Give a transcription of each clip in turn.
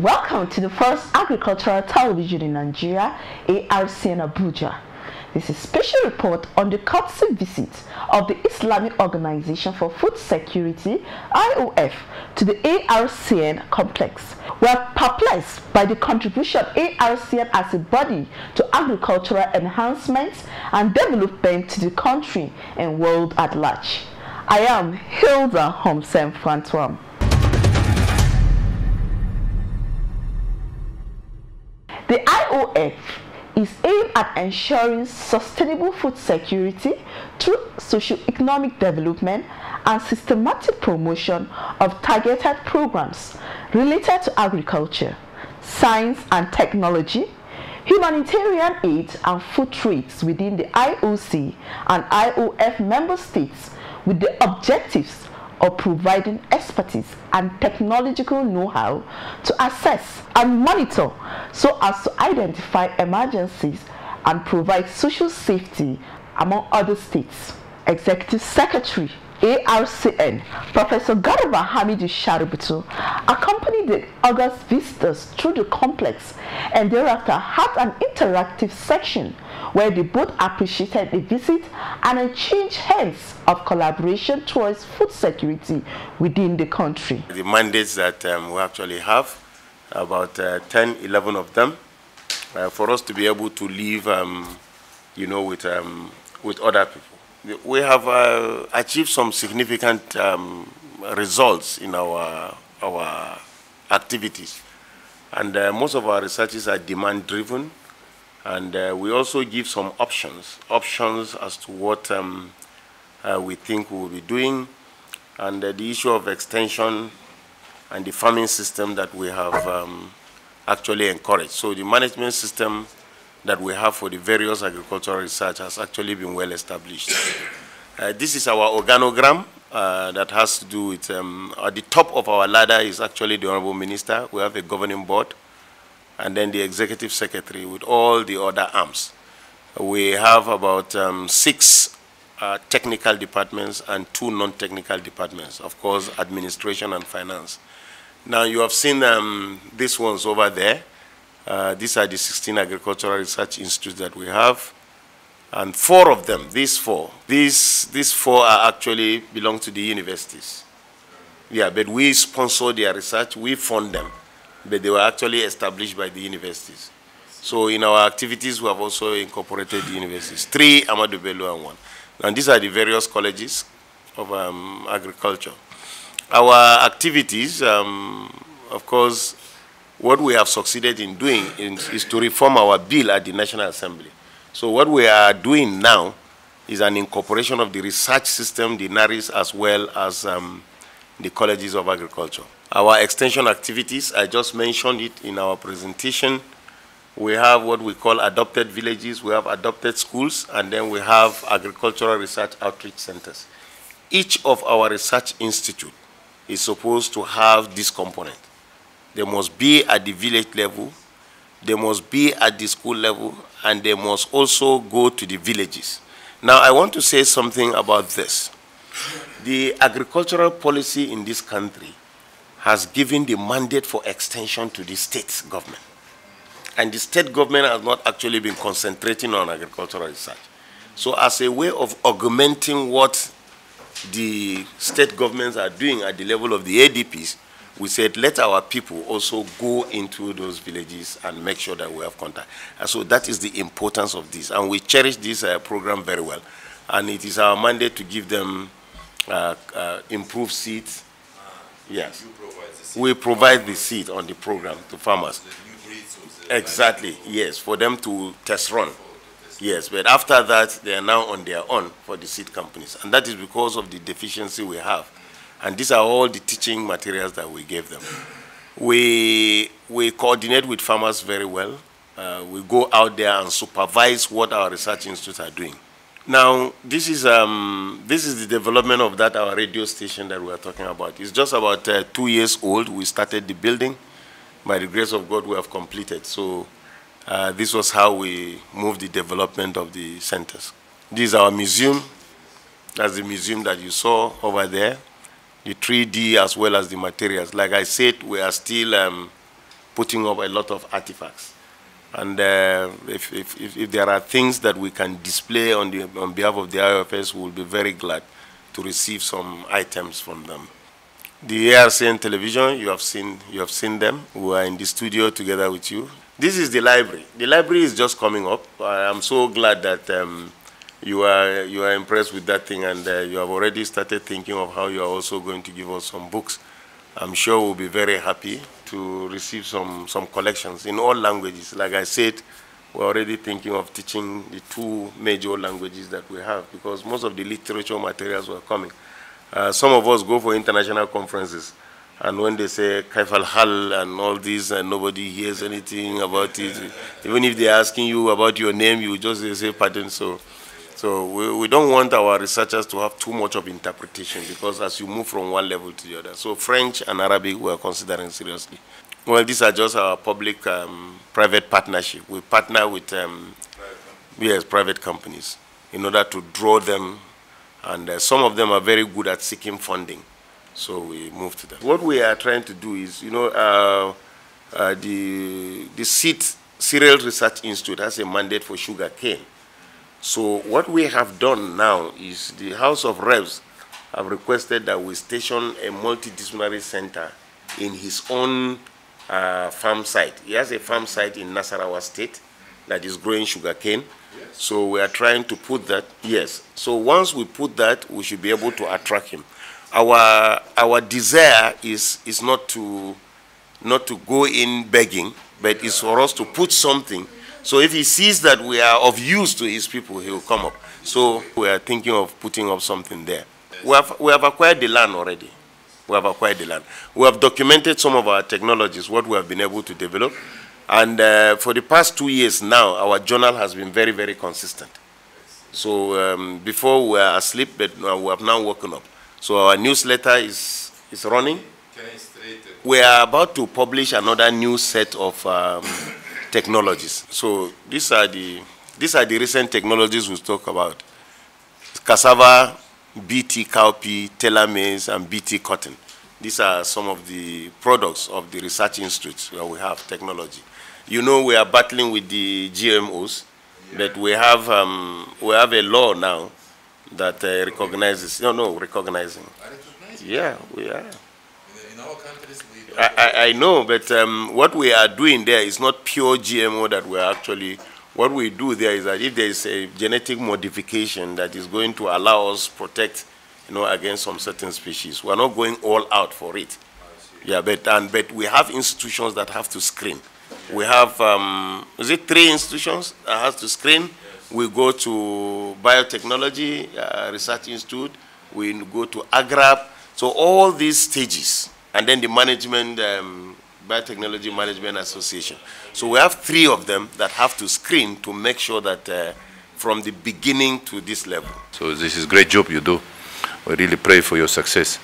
Welcome to the first agricultural television in Nigeria, Arcn Abuja. This is a special report on the courtesy visit of the Islamic Organization for Food Security, IOF, to the Arcn complex. We are perplexed by the contribution of Arcn as a body to agricultural enhancement and development to the country and world at large. I am Hilda Homsem Frantuam. The IOF is aimed at ensuring sustainable food security through socio-economic development and systematic promotion of targeted programs related to agriculture, science and technology, humanitarian aid and food trades within the IOC and IOF member states with the objectives of providing expertise and technological know-how to assess and monitor so as to identify emergencies and provide social safety among other states. Executive Secretary, Arcn, Professor Garba Hamidu Shaributu, accompanied the August visitors through the complex and thereafter had an interactive section where they both appreciated the visit and exchanged hands of collaboration towards food security within the country. The mandates that we actually have, about 10, 11 of them, for us to be able to live, with other people. We have achieved some significant results in our activities, and most of our researches are demand-driven, and we also give some options as to what we think we will be doing, and the issue of extension and the farming system that we have actually encouraged. So the management system that we have for the various agricultural research has actually been well established. This is our organogram that has to do with, at the top of our ladder is actually the Honorable Minister. We have a governing board, and then the Executive Secretary with all the other arms. We have about 6 technical departments and 2 non-technical departments, of course, administration and finance. Now you have seen these ones over there. These are the 16 agricultural research institutes that we have, and 4 of them, these four are actually belong to the universities. Yeah, but we sponsor their research, we fund them, but they were actually established by the universities. So in our activities, we have also incorporated the universities, 3 Amadou Bello and 1. And these are the various colleges of agriculture. Our activities, of course, what we have succeeded in doing is to reform our bill at the National Assembly. So what we are doing now is an incorporation of the research system, the NARIS, as well as the colleges of agriculture. Our extension activities, I just mentioned it in our presentation. We have what we call adopted villages, we have adopted schools, and then we have agricultural research outreach centers. Each of our research institutes is supposed to have this component. They must be at the village level, they must be at the school level, and they must also go to the villages. Now, I want to say something about this. The agricultural policy in this country has given the mandate for extension to the state government. And the state government has not actually been concentrating on agricultural research. So as a way of augmenting what the state governments are doing at the level of the ADPs, we said, let our people also go into those villages and make sure that we have contact. And so that is the importance of this. And we cherish this program very well. And it is our mandate to give them improved seeds. Yes. We provide the seed on the program to farmers. Exactly, yes, for them to test run. Yes, but after that, they are now on their own for the seed companies. And that is because of the deficiency we have. And these are all the teaching materials that we gave them. We coordinate with farmers very well. We go out there and supervise what our research institutes are doing. Now, this is the development of that, our radio station that we are talking about. It's just about 2 years old. We started the building. By the grace of God, we have completed. So this was how we moved the development of the centers. This is our museum. That's the museum that you saw over there. The 3D as well as the materials. Like I said, we are still putting up a lot of artifacts. And if there are things that we can display on behalf of the Iofs, we will be very glad to receive some items from them. The Arcn television, you have seen them. We are in the studio together with you. This is the library. The library is just coming up. I'm so glad that you are impressed with that thing, and you have already started thinking of how you are also going to give us some books. I'm sure we'll be very happy to receive some collections in all languages. Like I said, we're already thinking of teaching the 2 major languages that we have, because most of the literature materials were coming. Some of us go for international conferences, and when they say Kaifal Hal and all this, and nobody hears anything about it, even if they're asking you about your name, you just say pardon. So we don't want our researchers to have too much of interpretation, because as you move from one level to the other. So French and Arabic we are considering seriously. Well, these are just our public-private partnership. We partner with private companies in order to draw them, and some of them are very good at seeking funding. So we move to them. What we are trying to do is, the Cereal Research Institute has a mandate for sugar cane. So what we have done now is the House of Reps have requested that we station a multidisciplinary center in his own farm site. He has a farm site in Nasarawa State that is growing sugarcane. Yes. So we are trying to put that, yes. So once we put that, we should be able to attract him. Our desire is not to go in begging, but it's for us to put something. So if he sees that we are of use to his people, he will come up. So we are thinking of putting up something there. We have acquired the land already. We have acquired the land. We have documented some of our technologies, what we have been able to develop. And for the past 2 years now, our journal has been very, very consistent. So before we were asleep, but we have now woken up. So our newsletter is running. We are about to publish another new set of technologies. So these are the recent technologies we talk about: cassava, BT cowpea, telomeres, and BT cotton. These are some of the products of the research institutes where we have technology. You know, we are battling with the GMOs, but we have a law now that recognizes. Recognizing. Yeah, we are. In our countries, I know, but what we are doing there is not pure GMO that we are actually. What we do there is that if there is a genetic modification that is going to allow us protect, against some certain species, we are not going all out for it. Yeah, but we have institutions that have to screen. We have, is it 3 institutions that have to screen? Yes. We go to Biotechnology Research Institute. We go to AGRAP. So all these stages. And then the management, Biotechnology Management Association. So we have 3 of them that have to screen to make sure that from the beginning to this level. So this is a great job you do. We really pray for your success.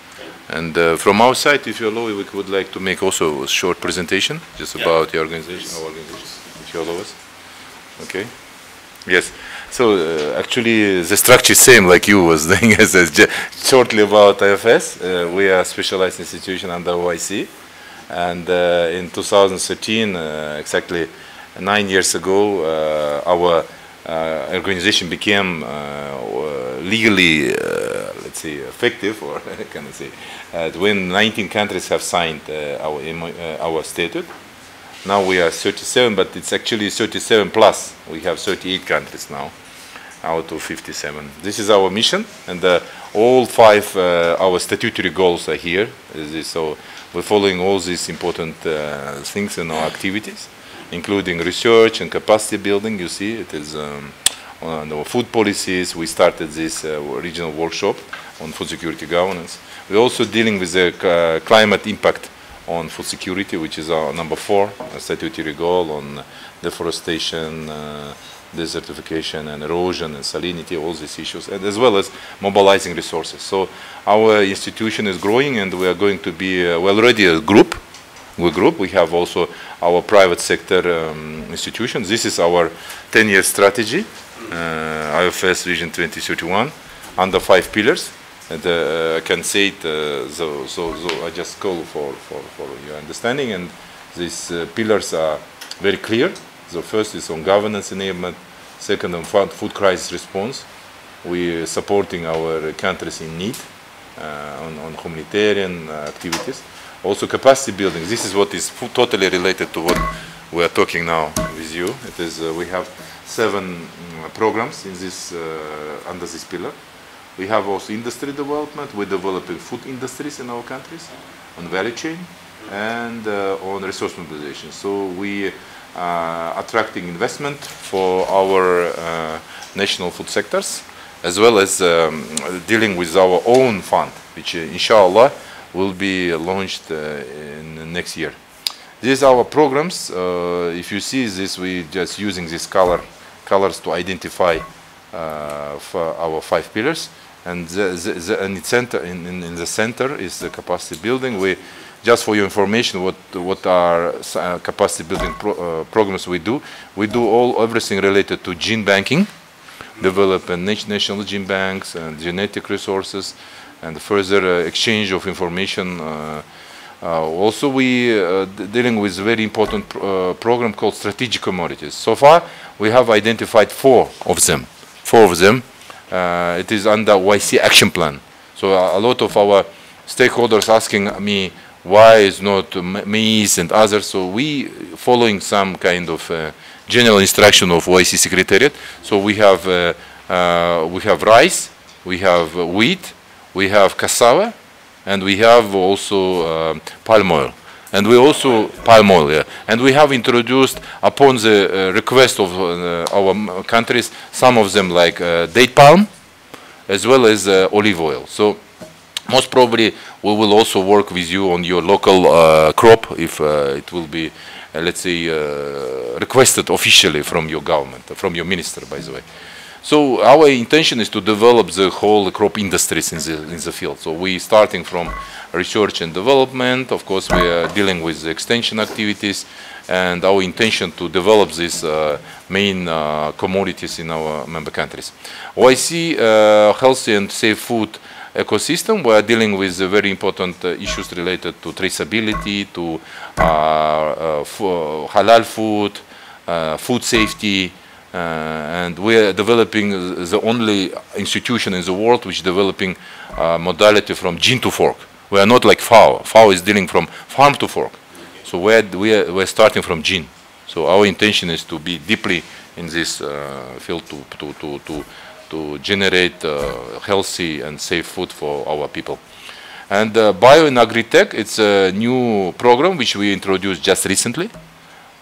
And from our side, if you allow, we would like to make also a short presentation just about your organization, our organization, if you allow us. Okay. Yes. So actually, the structure is same like you was doing. Shortly about Iofs. We are a specialized institution under OIC, and in 2013, exactly 9 years ago, our organization became legally, let's say, effective, or can I say, when 19 countries have signed our statute. Now we are 37, but it's actually 37 plus. We have 38 countries now out of 57. This is our mission, and all 5 our statutory goals are here. So we're following all these important things in our activities, including research and capacity building. You see, it is on our food policies. We started this regional workshop on food security governance. We're also dealing with the climate impact on food security, which is our number 4 statutory goal on deforestation, desertification, and erosion and salinity, all these issues, and as well as mobilizing resources. So our institution is growing, and we are going to be already a group. We have also our private sector institutions. This is our 10-year strategy, Iofs Vision 2031, under 5 pillars. And I can say it, so I just call for your understanding. And These pillars are very clear. The first is on governance enablement, second on food crisis response. We are supporting our countries in need on humanitarian activities. Also capacity building. This is what is totally related to what we are talking now with you. It is we have 7 programs in this under this pillar. We have also industry development. We're developing food industries in our countries on value chain and on resource mobilization. So we are attracting investment for our national food sectors, as well as dealing with our own fund, which inshallah will be launched in next year. These are our programs. If you see this, we just using these colors to identify for our 5 pillars. And in the center is the capacity building. We, just for your information, what are capacity building programs we do? We do everything related to gene banking, develop national gene banks and genetic resources, and further exchange of information. Also, we dealing with a very important program called strategic commodities. So far, we have identified 4 of them. It is under YC action plan. So a lot of our stakeholders asking me why is not maize and others. So we following some kind of general instruction of YC Secretariat. So we have rice, we have wheat, we have cassava, and we have also palm oil. And we also palm oil, yeah. And we have introduced, upon the request of our countries, some of them like date palm, as well as olive oil. So most probably we will also work with you on your local crop if it will be, let's say, requested officially from your government, from your minister, by the way. So our intention is to develop the whole crop industries in the field. So we starting from research and development. Of course, we are dealing with the extension activities, and our intention to develop these main commodities in our member countries. OIC healthy and safe food ecosystem. We are dealing with very important issues related to traceability, to halal food, food safety. And we are developing the only institution in the world which is developing modality from gene to fork. We are not like FAO. FAO is dealing from farm to fork. So we're starting from gene. So our intention is to be deeply in this field to generate healthy and safe food for our people. And Bio and Agri-Tech, it's a new program which we introduced just recently.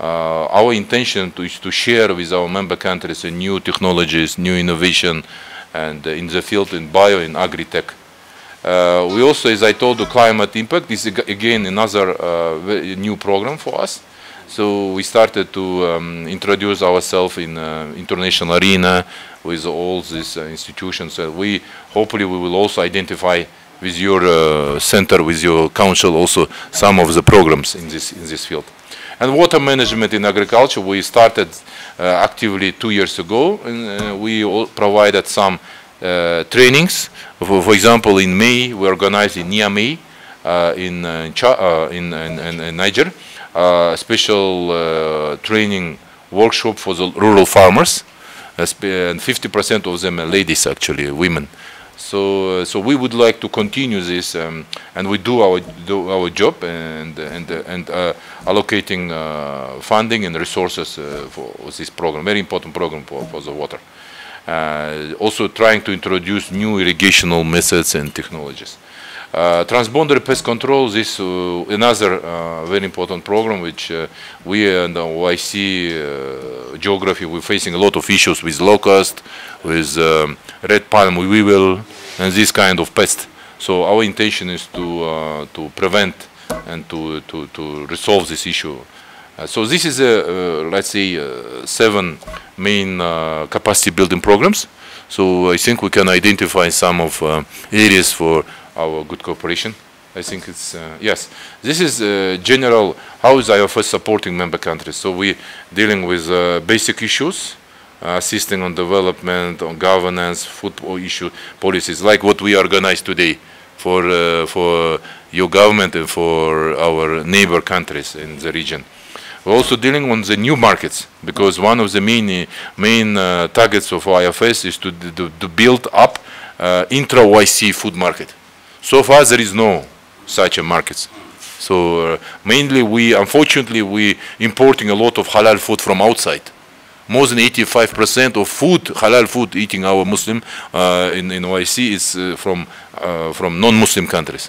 Our intention is to share with our member countries new technologies, new innovation, and in the field in bio and agri-tech. We also, as I told, the climate impact is again another new program for us. So we started to introduce ourselves in international arena with all these institutions. Hopefully we will also identify with your center, with your council, also some of the programs in this field. And water management in agriculture, we started actively 2 years ago, and we provided some trainings. For example, in May, we organized in Niamey, in Niger, a special training workshop for the rural farmers, and 50% of them are ladies, actually, women. So we would like to continue this, and we do our job and allocating funding and resources for this program, very important program for the water. Also trying to introduce new irrigational methods and technologies. Transboundary pest control is another very important program which we and OIC geography, we're facing a lot of issues with locust, with red palm weevil, and this kind of pest. So our intention is to prevent and to resolve this issue. So this is let's say 7 main capacity building programs. So I think we can identify some of areas for our good cooperation. I think it's, yes. This is general, how is Iofs supporting member countries? So we're dealing with basic issues, assisting on development, on governance, food issue policies, like what we organize today. for your government and for our neighbor countries in the region. We're also dealing on the new markets, because one of the main targets of Iofs is to build up intra-OIC food market. So far there is no such a markets. So mainly unfortunately we importing a lot of halal food from outside. More than 85% of food, halal food eating our Muslim in OIC is from non-Muslim countries.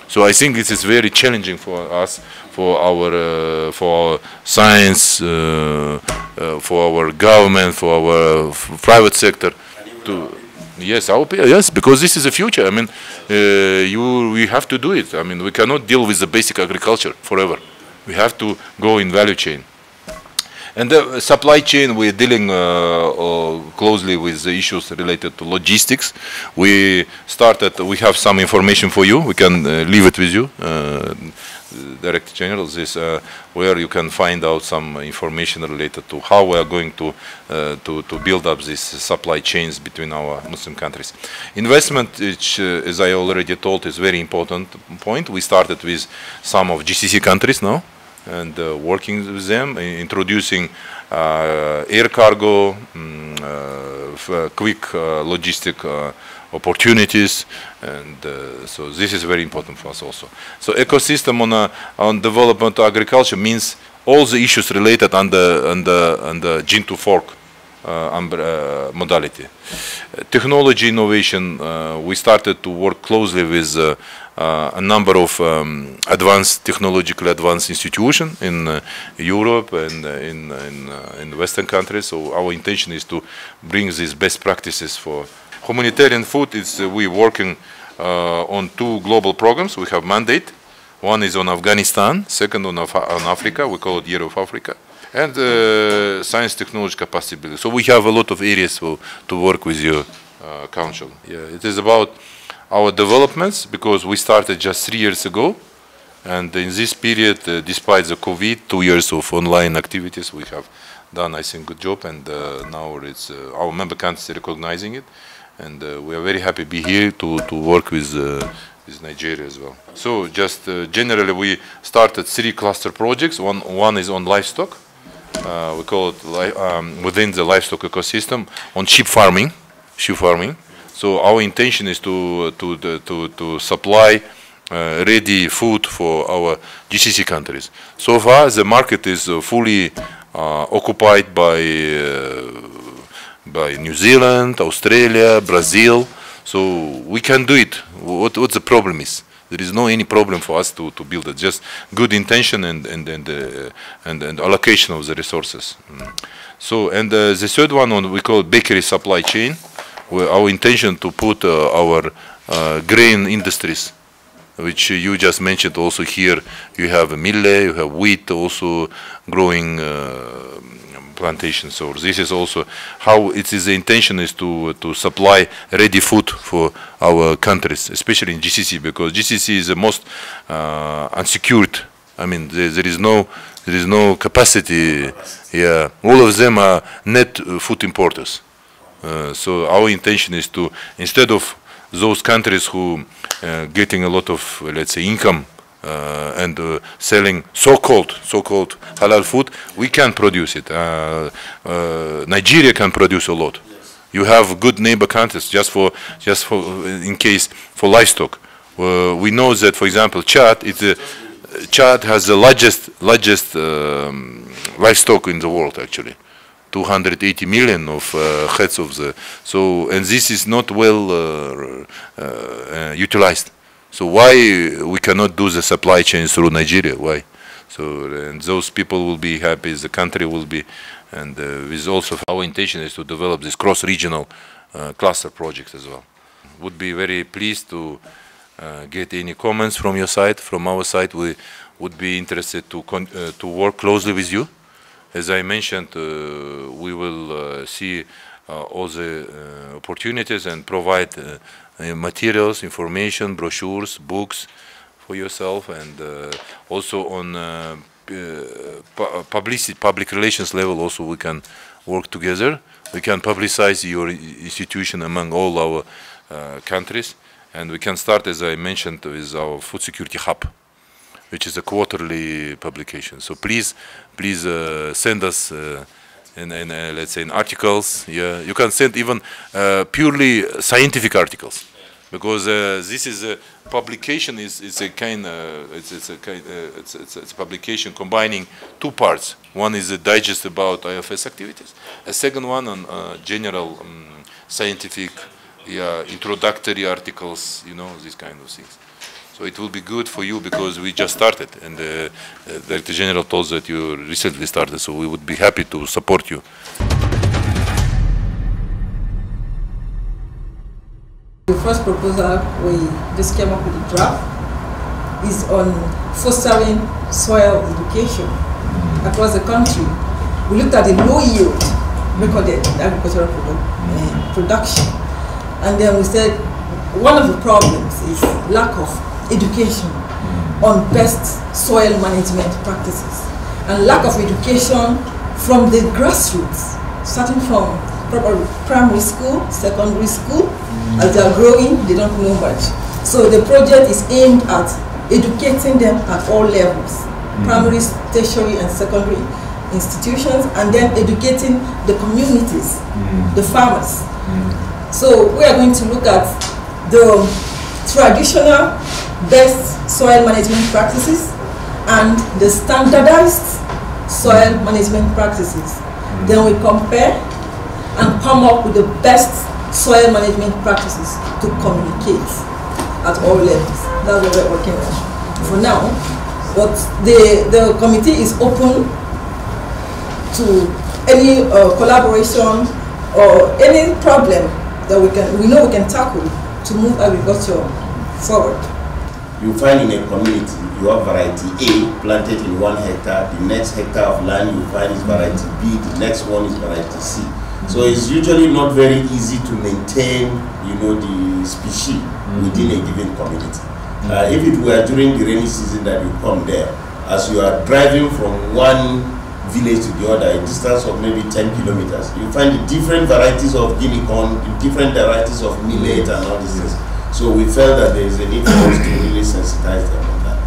So I think this is very challenging for us, for our science, for our government, for our private sector. Yes, because this is the future. I mean, we have to do it. I mean, we cannot deal with the basic agriculture forever. We have to go in value chain. And the supply chain, we're dealing closely with the issues related to logistics. We have some information for you. We can leave it with you, Director General, where you can find out some information related to how we are going to build up these supply chains between our Muslim countries. Investment, which, as I already told, is a very important point. We started with some of GCC countries now, and working with them, introducing air cargo, quick logistic opportunities, and so this is very important for us also. So ecosystem on development of agriculture means all the issues related on the gene to fork modality. Technology innovation, we started to work closely with a number of technologically advanced institutions in Europe and in Western countries. So our intention is to bring these best practices for humanitarian food. We're working on 2 global programs. We have mandate. One is on Afghanistan, second on Africa. We call it Year of Africa. And science technology capacity building. So we have a lot of areas to work with your council. Yeah, it is about our developments, because we started just 3 years ago, and in this period, despite the COVID, 2 years of online activities, we have done, I think, good job, and now it's our member countries recognizing it, and we are very happy to be here to work with Nigeria as well. So just generally, we started 3 cluster projects. One is on livestock. We call it within the livestock ecosystem on sheep farming. So our intention is to supply ready food for our GCC countries. So far, the market is fully occupied by New Zealand, Australia, Brazil. So we can do it. What the problem is? There is no any problem for us to build it. Just good intention and allocation of the resources. So the third one we call bakery supply chain. Our intention to put our grain industries, which you just mentioned also here. You have millet, you have wheat, also growing plantations. So this is also how it is. The intention is to supply ready food for our countries, especially in GCC, because GCC is the most unsecured. I mean, there is no capacity. Yeah, all of them are net food importers. So our intention is to, instead of those countries who getting a lot of, let's say, income and selling so-called halal food, we can produce it. Nigeria can produce a lot. You have good neighbor countries just for in case for livestock. We know that, for example, Chad has the largest livestock in the world, actually. 280 million of heads of and this is not well utilized. So why we cannot do the supply chain through Nigeria? Why? So and those people will be happy, the country will be, and with also our intention is to develop this cross-regional cluster project as well. Would be very pleased to get any comments from your side. From our side, we would be interested to work closely with you. As I mentioned, we will see all the opportunities and provide materials, information, brochures, books for yourself, and also on public relations level also we can work together. We can publicize your institution among all our countries, And we can start, as I mentioned, with our Food Security Hub, which is a quarterly publication. So please send us let's say in articles. Yeah, you can send even purely scientific articles, because this is a publication. It's a publication combining two parts. One is a digest about Iofs activities. A second one on general scientific, introductory articles. You know, these kind of things. So it will be good for you, because we just started, and the Director General told us that you recently started, so we would be happy to support you. The first proposal we just came up with a draft is on fostering soil education across the country. We looked at the low yield recorded agricultural production, and then we said one of the problems is lack of education on best soil management practices, and lack of education from the grassroots, starting from primary school, secondary school. As they are growing, they don't know much. So the project is aimed at educating them at all levels, primary, tertiary and secondary institutions, and then educating the communities, the farmers. So we are going to look at the traditional best soil management practices and the standardized soil management practices. Then we compare and come up with the best soil management practices to communicate at all levels. That's what we're working on for now. But the committee is open to any collaboration or any problem that we know we can tackle to move agriculture forward. You find in a community, you have variety A planted in 1 hectare, the next hectare of land you find is variety B, the next one is variety C. So it's usually not very easy to maintain, the species within a given community. If it were during the rainy season that you come there, as you are driving from one village to the other, a distance of maybe 10 kilometers, you find the different varieties of guinea corn, the different varieties of millet and all these things. So we felt that there is a need for us to really sensitize them on that.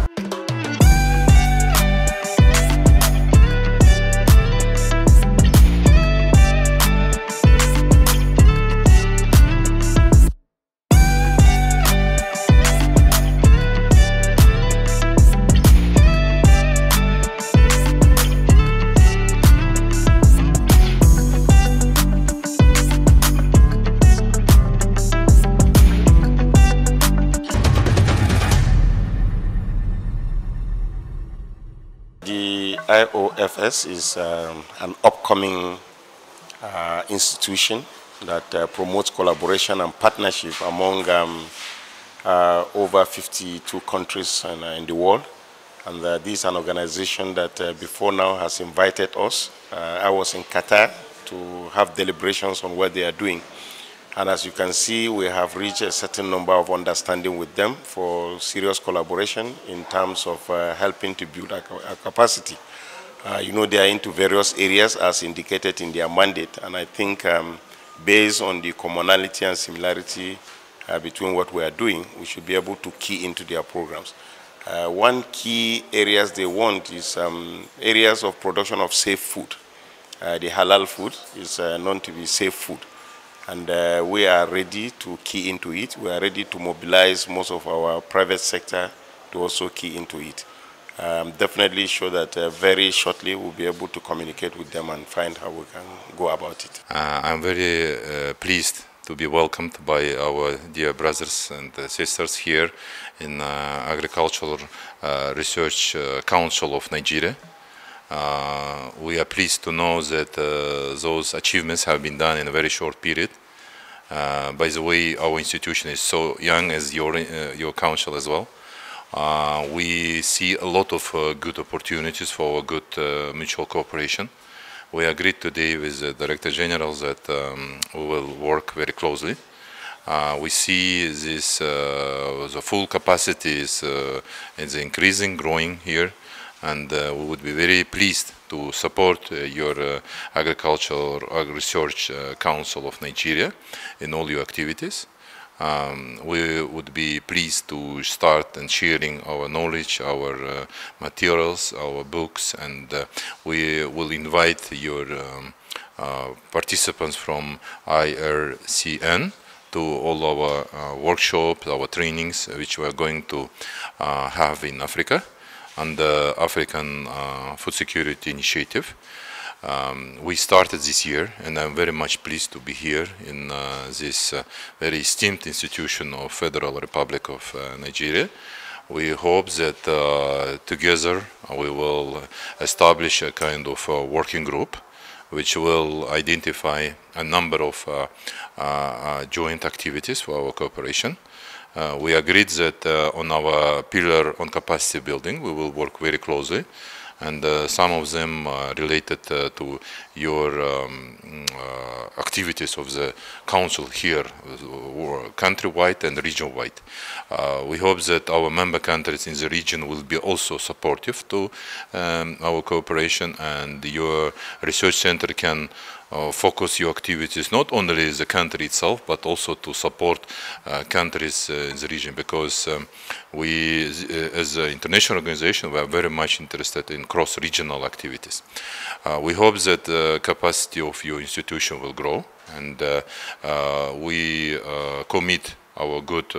The Iofs is an upcoming institution that promotes collaboration and partnership among over 52 countries in the world. And this is an organization that before now has invited us. I was in Qatar to have deliberations on what they are doing. And as you can see, we have reached a certain number of understanding with them for serious collaboration in terms of helping to build our capacity. They are into various areas as indicated in their mandate. And I think based on the commonality and similarity between what we are doing, we should be able to key into their programs. One key areas they want is areas of production of safe food. The halal food is known to be safe food. And we are ready to key into it. We are ready to mobilize most of our private sector to also key into it. I'm definitely sure that very shortly we'll be able to communicate with them and find how we can go about it. I'm very pleased to be welcomed by our dear brothers and sisters here in Agricultural Research Council of Nigeria. We are pleased to know that those achievements have been done in a very short period. By the way, our institution is so young as your council as well. We see a lot of good opportunities for good mutual cooperation. We agreed today with the Director General that we will work very closely. We see this the full capacity is increasing, growing here. And we would be very pleased to support your Agricultural Research Council of Nigeria in all your activities. we would be pleased to start and sharing our knowledge, our materials, our books, and we will invite your participants from Arcn to all our workshops, our trainings, which we are going to have in Africa, and the African Food Security Initiative. We started this year, and I'm very much pleased to be here in this very esteemed institution of Federal Republic of Nigeria. We hope that together we will establish a kind of working group which will identify a number of joint activities for our cooperation. We agreed that on our pillar on capacity building we will work very closely, and some of them related to your activities of the council here, countrywide and region-wide. We hope that our member countries in the region will be also supportive to our cooperation, and your research center can focus your activities not only the country itself but also to support countries in the region, because we as an international organization we are very much interested in cross-regional activities. We hope that the capacity of your institution will grow, and we commit our good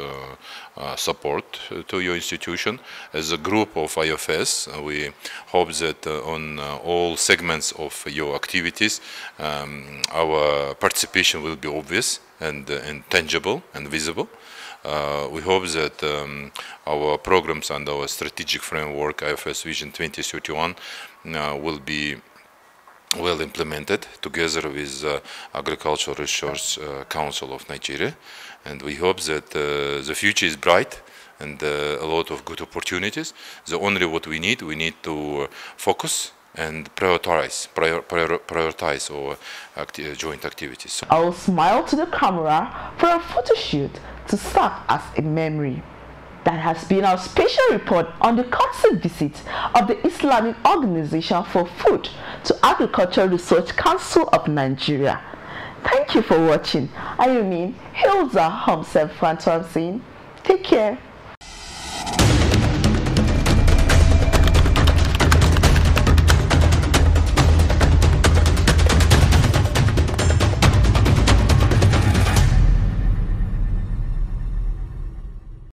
support to your institution. As a group of Iofs, we hope that on all segments of your activities our participation will be obvious and tangible and visible. We hope that our programs and our strategic framework, Iofs Vision 2031, will be well implemented together with Agricultural Resource Council of Nigeria. And we hope that the future is bright and a lot of good opportunities. The only what we need to focus and prioritize our joint activities. I'll smile to the camera for a photo shoot to serve as a memory. That has been our special report on the courtesy visit of the Islamic Organization for Food to Agricultural Research Council of Nigeria. Thank you for watching. I mean, Hilda Homsef Fantuam saying, take care.